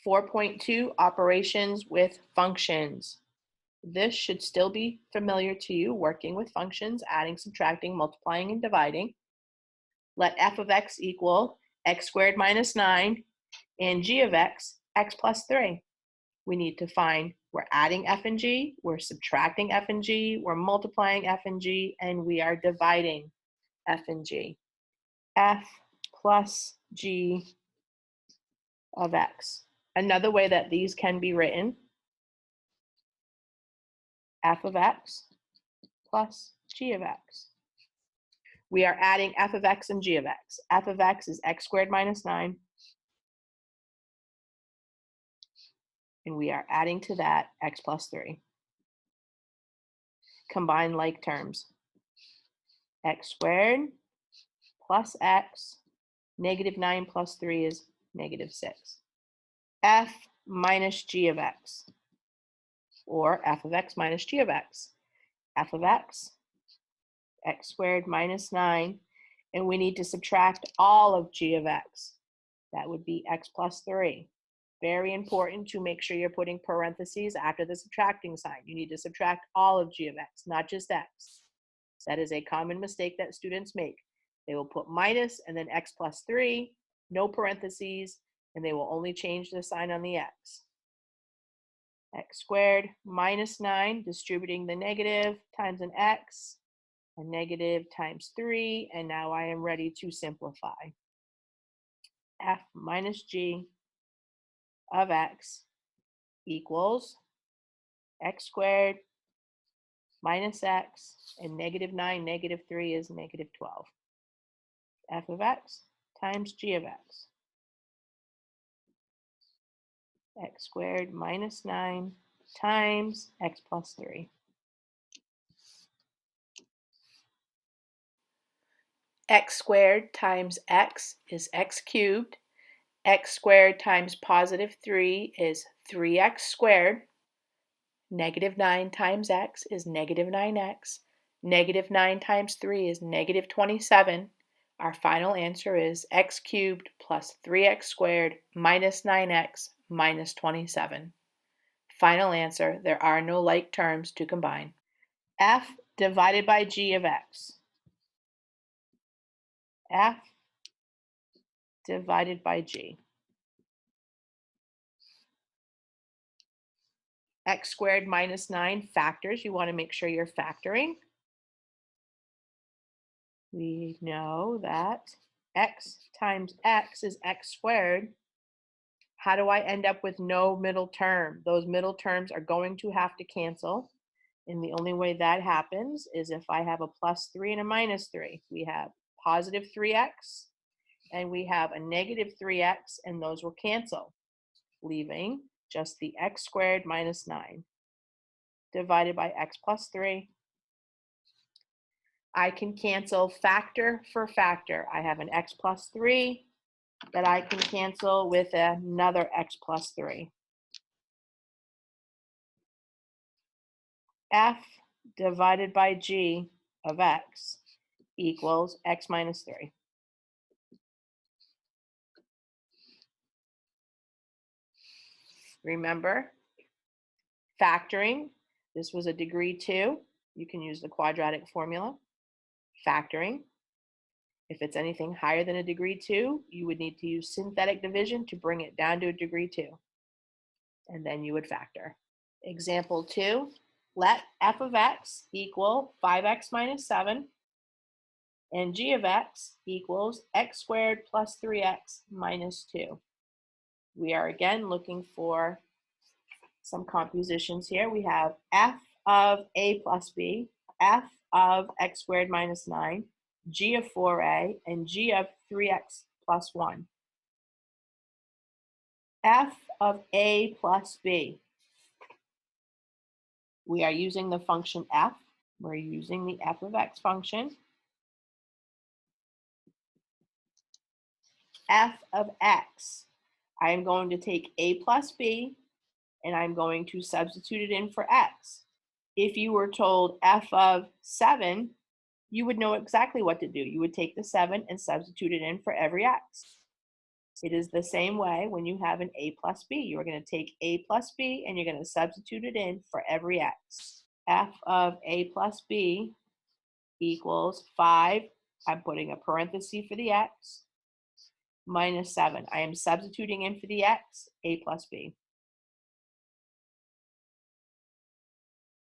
4.2, operations with functions. This should still be familiar to you, working with functions, adding, subtracting, multiplying, and dividing. Let f of x equal x squared minus 9 and g of x, x plus 3. We need to find, we're adding f and g, we're subtracting f and g, we're multiplying f and g, and we are dividing f and g. F plus g of x. Another way that these can be written, f of x plus g of x. We are adding f of x and g of x. F of x is x squared minus 9. And we are adding to that x plus 3. Combine like terms. X squared plus x, negative 9 plus 3 is negative 6. F minus g of x, or f of x minus g of x. F of x, x squared minus 9, and we need to subtract all of g of x. That would be x plus 3. Very important to make sure you're putting parentheses after the subtracting sign. You need to subtract all of g of x, not just x. That is a common mistake that students make. They will put minus and then x plus 3, no parentheses, and they will only change the sign on the x. X squared minus 9, distributing the negative times an x, a negative times 3, and now I am ready to simplify. F minus g of x equals x squared minus x, and negative 9, negative 3 is negative 12. F of x times g of x. X squared minus 9 times x plus 3. X squared times x is x cubed. X squared times positive 3 is 3x squared. Negative 9 times x is negative 9x. Negative 9 times 3 is negative 27. Our final answer is x cubed plus 3x squared minus 9x minus 27. Final answer, there are no like terms to combine. F divided by g of x. F divided by g. X squared minus 9 factors. You want to make sure you're factoring. We know that x times x is x squared. How do I end up with no middle term? Those middle terms are going to have to cancel. And the only way that happens is if I have a plus 3 and a minus 3. We have positive 3x and we have a negative 3x, and those will cancel, leaving just the x squared minus 9 divided by x plus 3. I can cancel factor for factor. I have an x plus 3 that I can cancel with another x plus 3. F divided by g of x equals x minus 3. Remember, factoring, this was a degree 2. You can use the quadratic formula. Factoring, if it's anything higher than a degree 2, you would need to use synthetic division to bring it down to a degree 2. And then you would factor. Example 2, let f of x equal 5x minus 7 and g of x equals x squared plus 3x minus 2. We are again looking for some compositions here. We have f of a plus b, f of x squared minus 9, g of 4a, and g of 3x plus 1. F of a plus b. We are using the function f. We're using the f of x function. F of x. I am going to take a plus b, and I'm going to substitute it in for x. If you were told f of 7, you would know exactly what to do. You would take the 7 and substitute it in for every x. It is the same way when you have an a plus b. You're going to take a plus b and you're going to substitute it in for every x. F of a plus b equals 5. I'm putting a parenthesis for the x, minus 7. I am substituting in for the x, a plus b.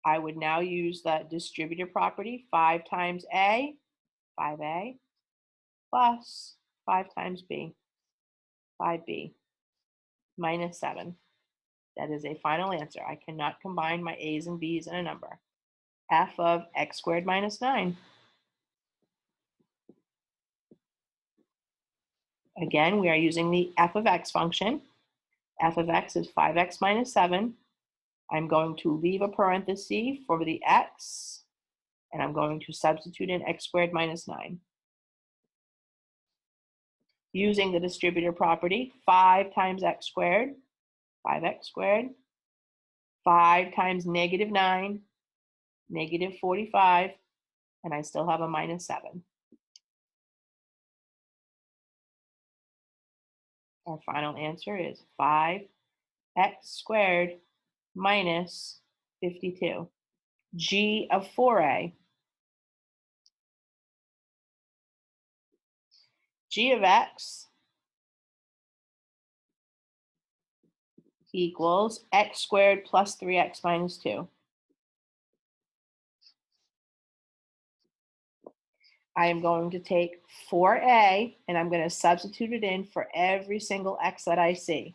I would now use the distributive property, 5 times a, 5a, plus 5 times b, 5b, minus 7. That is a final answer. I cannot combine my a's and b's in a number. F of x squared minus 9. Again, we are using the f of x function. F of x is 5x minus 7. I'm going to leave a parenthesis for the x, and I'm going to substitute in x squared minus 9. Using the distributive property, 5 times x squared, 5x squared, 5 times negative 9, negative 45, and I still have a minus 7. Our final answer is 5x squared minus 52. G of 4a. G of x equals x squared plus 3x minus 2. I am going to take 4a and I'm going to substitute it in for every single x that I see.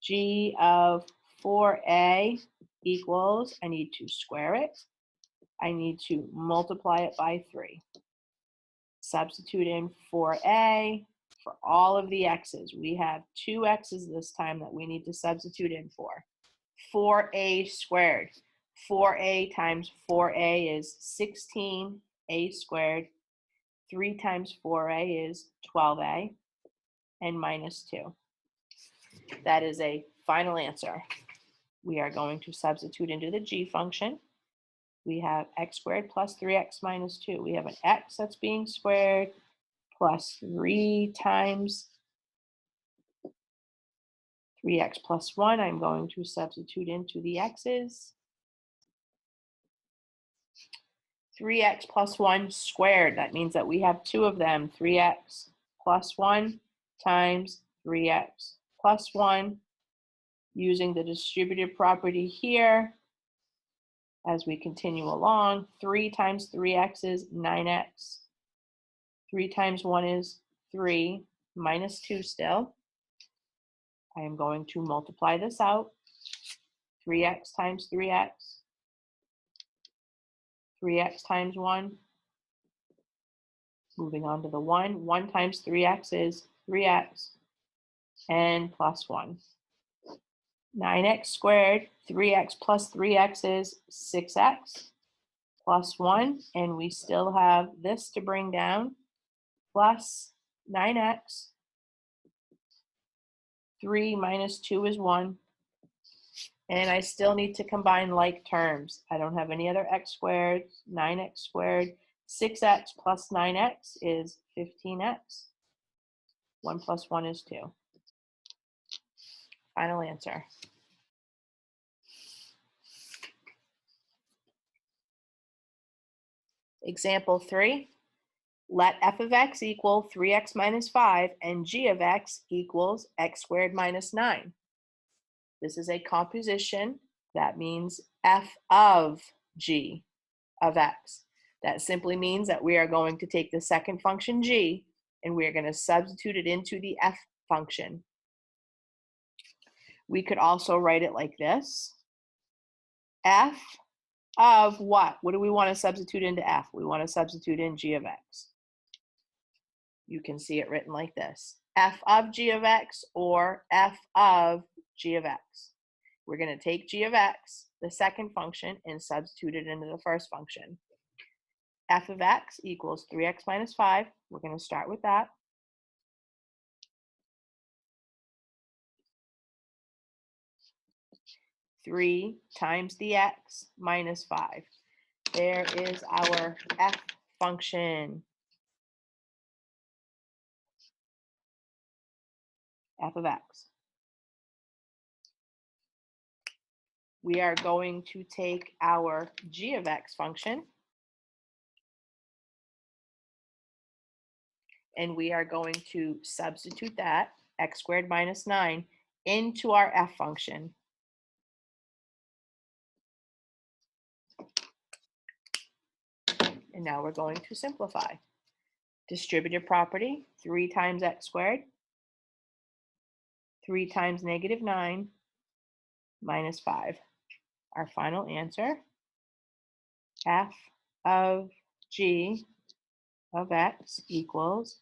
G of 4a equals, I need to square it. I need to multiply it by 3. Substitute in 4a for all of the x's. We have 2 x's this time that we need to substitute in for. 4a squared. 4a times 4a is 16a squared. 3 times 4a is 12a, and minus 2. That is a final answer. We are going to substitute into the g function. We have x squared plus 3x minus 2. We have an x that's being squared plus 3 times 3x plus 1. I'm going to substitute into the x's. 3x plus 1 squared. That means that we have 2 of them. 3x plus 1 times 3x plus 1. Using the distributive property here, as we continue along, 3 times 3x is 9x. 3 times 1 is 3, minus 2 still. I am going to multiply this out. 3x times 3x. 3x times 1. Moving on to the 1. 1 times 3x is 3x. And plus 1. 9x squared. 3x plus 3x is 6x. Plus 1. And we still have this to bring down. Plus 9x. 3 minus 2 is 1. And I still need to combine like terms. I don't have any other x squared, 9x squared. 6x plus 9x is 15x. 1 plus 1 is 2. Final answer. Example 3. Let f of x equal 3x minus 5 and g of x equals x squared minus 9. This is a composition. That means f of g of x. That simply means that we are going to take the second function g and we are going to substitute it into the f function. We could also write it like this. F of what? What do we want to substitute into f? We want to substitute in g of x. You can see it written like this. F of g of x or f of g of x. We're going to take g of x, the second function, and substitute it into the first function. F of x equals 3x minus 5. We're going to start with that. Three times the x minus 5. There is our f function. f of x. We are going to take our g of x function, and we are going to substitute that, x squared minus 9, into our f function. And now we're going to simplify. Distributive property, 3 times x squared, 3 times negative 9, minus 5. Our final answer, f of g of x equals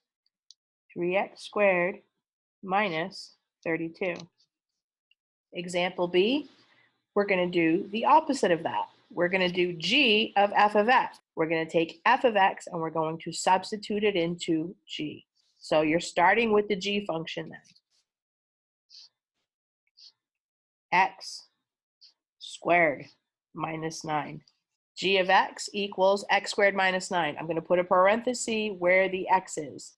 3x squared minus 32. Example B, we're going to do the opposite of that. We're going to do g of f of x. We're going to take f of x and we're going to substitute it into g. So you're starting with the g function then. X squared minus 9. G of x equals x squared minus 9. I'm going to put a parenthesis where the x is.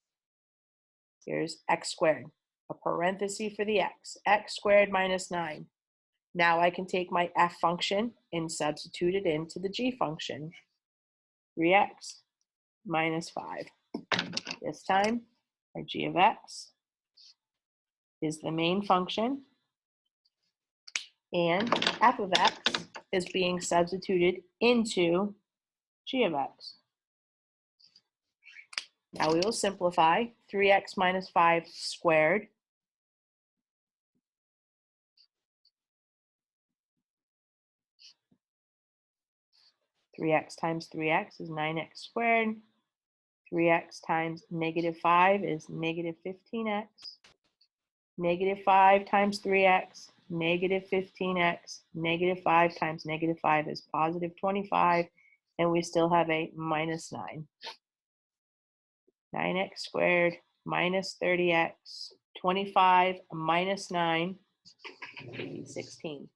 Here's x squared, a parenthesis for the x. X squared minus 9. Now I can take my f function and substitute it into the g function. 3x minus 5. This time, our g of x is the main function, and f of x is being substituted into g of x. Now we will simplify. 3x minus 5 squared. Three x times 3x is 9x squared. 3x times negative 5 is negative 15x. Negative 5 times 3x, negative 15x. Negative 5 times negative 5 is positive 25. And we still have a minus 9. 9x squared minus 30x. 25 minus 9, 16.